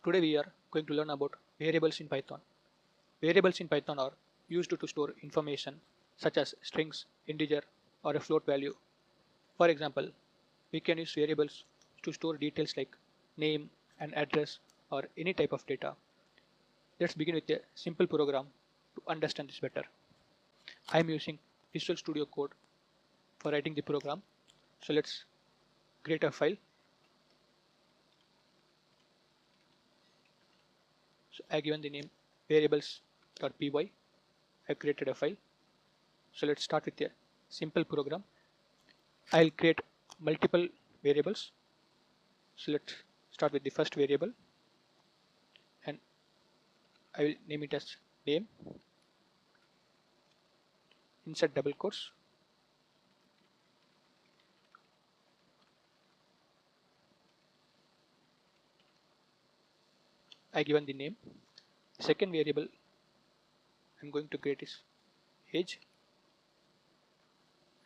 Today we are going to learn about variables in Python. Variables in Python are used to store information such as strings, integer, or a float value. For example, we can use variables to store details like name and address or any type of data. Let's begin with a simple program to understand this better. I am using Visual Studio Code for writing the program. So let's create a file. So I have given the name variables.py. I've created a file. So let's start with a simple program. I'll create multiple variables. So let's start with the first variable and I will name it as name. Insert double quotes. I given the name. Second variable I'm going to create is age,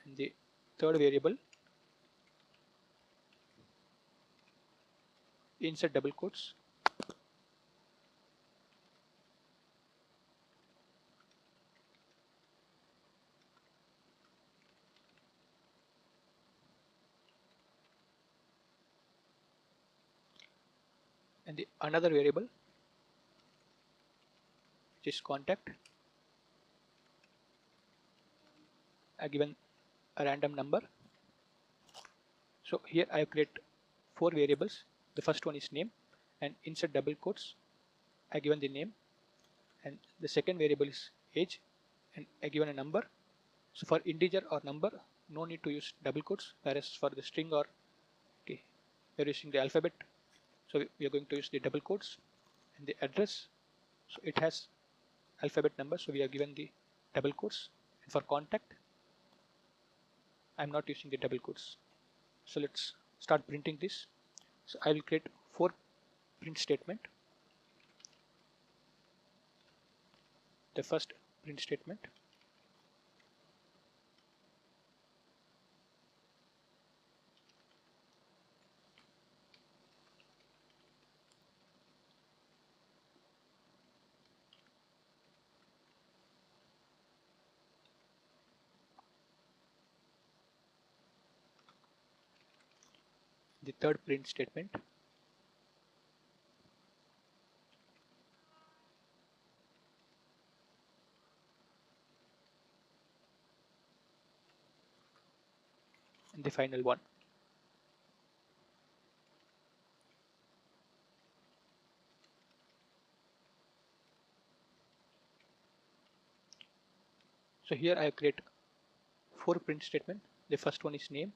and the third variable insert double quotes. And the another variable which is contact. I given a random number. So here I have created 4 variables. The first one is name and insert double quotes. I given the name, and the second variable is age and I given a number. So for integer or number, no need to use double quotes, whereas for the string or we are using the alphabet, so we are going to use the double quotes. And the address, so it has alphabet number, so we are given the double quotes. And for contact, I'm not using the double quotes. So let's start printing this. So I will create 4 print statement. The first print statement, the third print statement, and the final one. So here I have created 4 print statement. The first one is name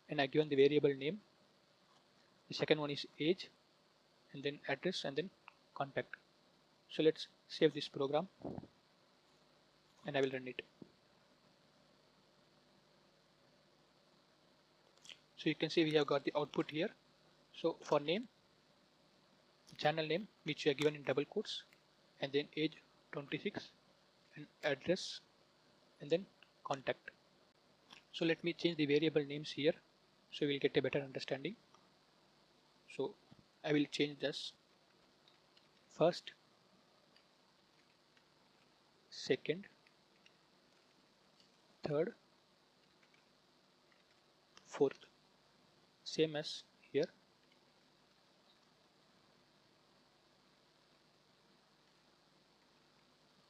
and I given the variable name. The second one is age and then address and then contact. So let's save this program and I will run it. So you can see we have got the output here. So for name, channel name which we are given in double quotes, and then age 26 and address and then contact. So let me change the variable names here so we'll get a better understanding. So I will change this first, second, third, fourth, same as here.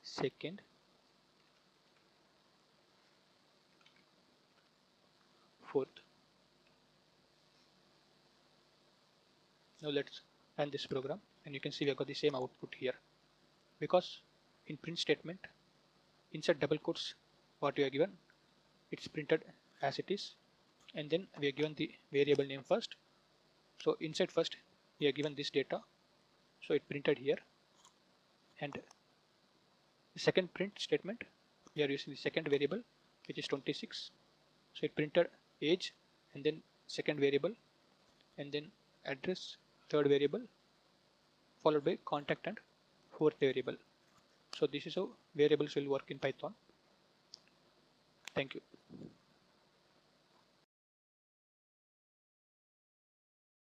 Second, fourth. Now let's run this program and you can see we have got the same output here, because in print statement insert double quotes what we are given, it's printed as it is, and then we are given the variable name first. So inside first we are given this data, so it printed here, and the second print statement we are using the second variable which is 26, so it printed age and then second variable and then address third variable followed by contact and fourth variable. So this is how variables will work in Python. Thank you.